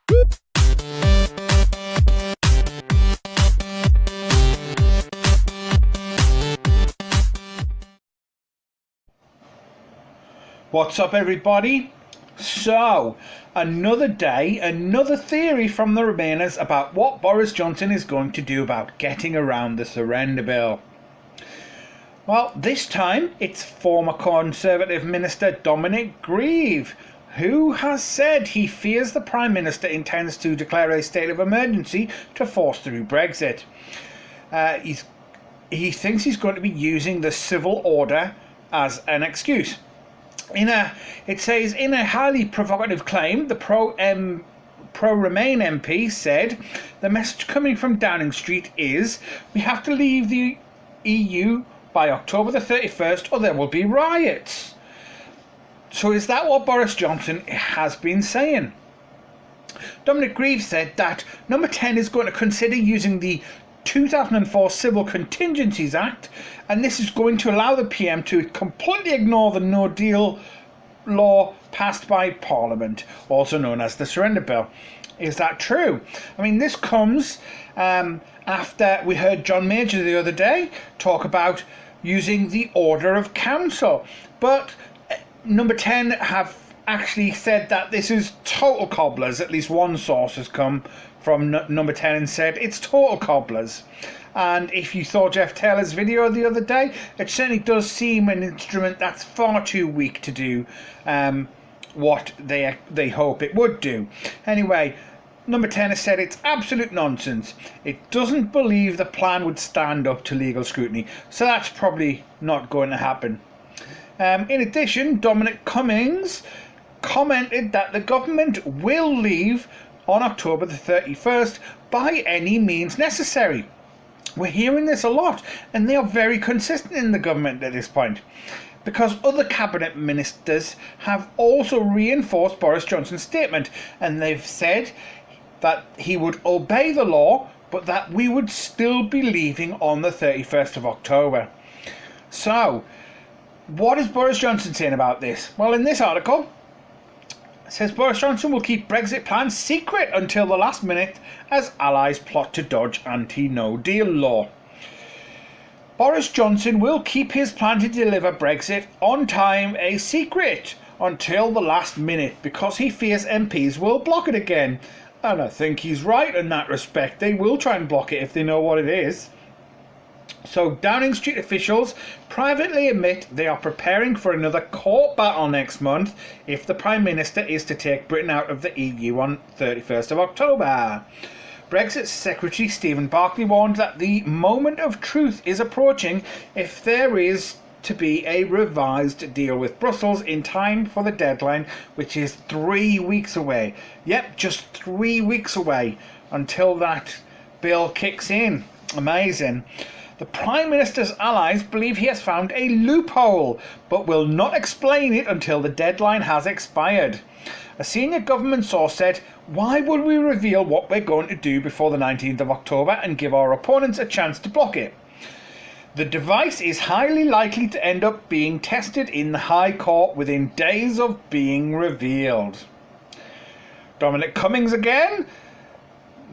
What's up, everybody? So, another day, another theory from the Remainers about what Boris Johnson is going to do about getting around the surrender bill. Well, this time it's former Conservative Minister Dominic Grieve, who has said he fears the Prime Minister intends to declare a state of emergency to force through Brexit. He thinks he's going to be using the civil order as an excuse. It says, in a highly provocative claim, the pro-Remain MP said, the message coming from Downing Street is, we have to leave the EU by October the 31st or there will be riots. So is that what Boris Johnson has been saying? Dominic Grieve said that Number 10 is going to consider using the 2004 Civil Contingencies Act, and this is going to allow the PM to completely ignore the no deal law passed by Parliament, also known as the Surrender Bill. Is that true? I mean, this comes after we heard John Major the other day talk about using the Order of Council, but Number 10 have actually said that this is total cobblers. At least one source has come from Number 10 and said it's total cobblers. And if you saw Jeff Taylor's video the other day, it certainly does seem an instrument that's far too weak to do what they hope it would do. Anyway, Number 10 has said it's absolute nonsense. It doesn't believe the plan would stand up to legal scrutiny, so that's probably not going to happen. In addition, Dominic Cummings commented that the government will leave on October the 31st by any means necessary. We're hearing this a lot, and they are very consistent in the government at this point, because other cabinet ministers have also reinforced Boris Johnson's statement, and they've said that he would obey the law, but that we would still be leaving on the 31st of October. So, what is Boris Johnson saying about this? Well, in this article, it says Boris Johnson will keep Brexit plans secret until the last minute as allies plot to dodge anti-no deal law. Boris Johnson will keep his plan to deliver Brexit on time a secret until the last minute because he fears MPs will block it again. And I think he's right in that respect. They will try and block it if they know what it is. So Downing Street officials privately admit they are preparing for another court battle next month if the Prime Minister is to take Britain out of the EU on 31st of October. Brexit Secretary Stephen Barclay warned that the moment of truth is approaching if there is to be a revised deal with Brussels in time for the deadline, which is 3 weeks away. Yep, just 3 weeks away until that bill kicks in. Amazing. The Prime Minister's allies believe he has found a loophole, but will not explain it until the deadline has expired. A senior government source said, "Why would we reveal what we're going to do before the 19th of October and give our opponents a chance to block it? The device is highly likely to end up being tested in the High Court within days of being revealed." Dominic Cummings again,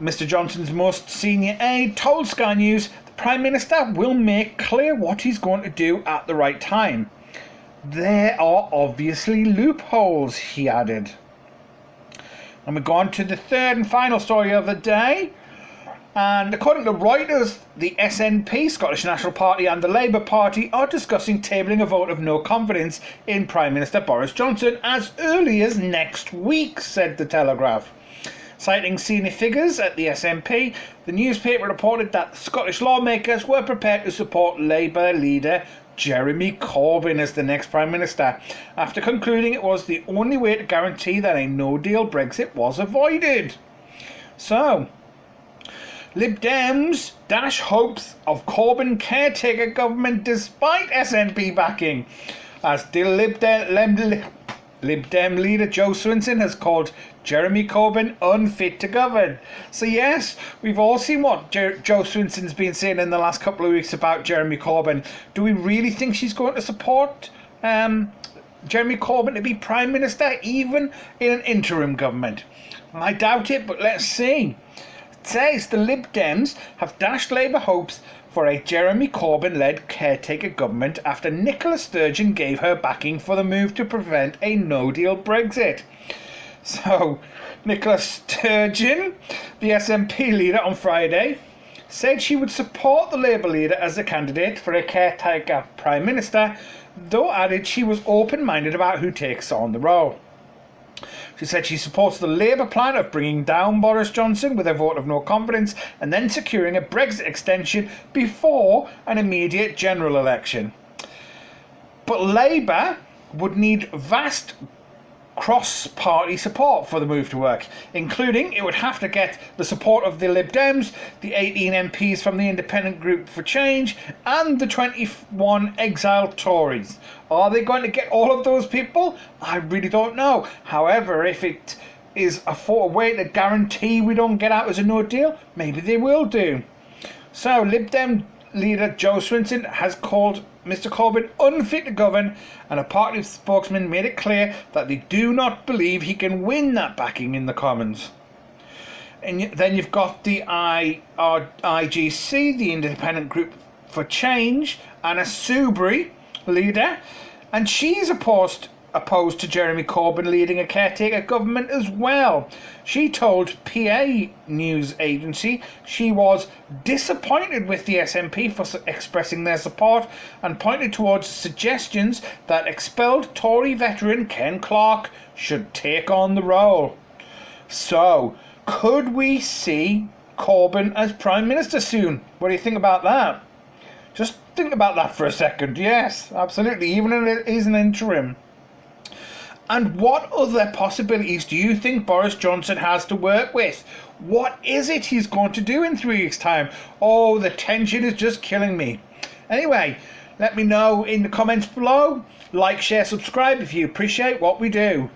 Mr Johnson's most senior aide, told Sky News the Prime Minister will make clear what he's going to do at the right time. There are obviously loopholes, he added. And we go on to the third and final story of the day. And according to Reuters, the SNP, Scottish National Party, and the Labour Party are discussing tabling a vote of no confidence in Prime Minister Boris Johnson as early as next week, said the Telegraph. Citing senior figures at the SNP, the newspaper reported that Scottish lawmakers were prepared to support Labour leader Jeremy Corbyn as the next Prime Minister, after concluding it was the only way to guarantee that a no-deal Brexit was avoided. So, Lib Dems dash hopes of Corbyn caretaker government despite SNP backing, as the Lib Dem leader Joe Swinson has called Jeremy Corbyn unfit to govern. So yes, we've all seen what Joe Swinson's been saying in the last couple of weeks about Jeremy Corbyn. Do we really think she's going to support Jeremy Corbyn to be Prime Minister, even in an interim government? I doubt it, but let's see. It says the Lib Dems have dashed Labour hopes for a Jeremy Corbyn-led caretaker government after Nicola Sturgeon gave her backing for the move to prevent a no-deal Brexit. So, Nicola Sturgeon, the SNP leader on Friday, said she would support the Labour leader as a candidate for a caretaker Prime Minister, though added she was open-minded about who takes on the role. She said she supports the Labour plan of bringing down Boris Johnson with a vote of no confidence and then securing a Brexit extension before an immediate general election. But Labour would need vast cross-party support for the move to work, including it would have to get the support of the Lib Dems, the 18 MPs from the Independent Group for Change, and the 21 exiled Tories. Are they going to get all of those people? I really don't know. However, if it is a way to guarantee we don't get out as a no deal, maybe they will do. So, Lib Dem leader Joe Swinson has called Mr Corbyn unfit to govern, and a party spokesman made it clear that they do not believe he can win that backing in the Commons. And then you've got the IGC, the Independent Group for Change, Anna Soubry, leader, and she's opposed to Jeremy Corbyn leading a caretaker government as well. She told PA news agency she was disappointed with the SNP for expressing their support and pointed towards suggestions that expelled Tory veteran Ken Clarke should take on the role. So, could we see Corbyn as Prime Minister soon? What do you think about that? Just think about that for a second. Yes, absolutely, even if it is an interim. And what other possibilities do you think Boris Johnson has to work with? What is it he's going to do in 3 weeks' time? Oh, the tension is just killing me. Anyway, let me know in the comments below. Like, share, subscribe if you appreciate what we do.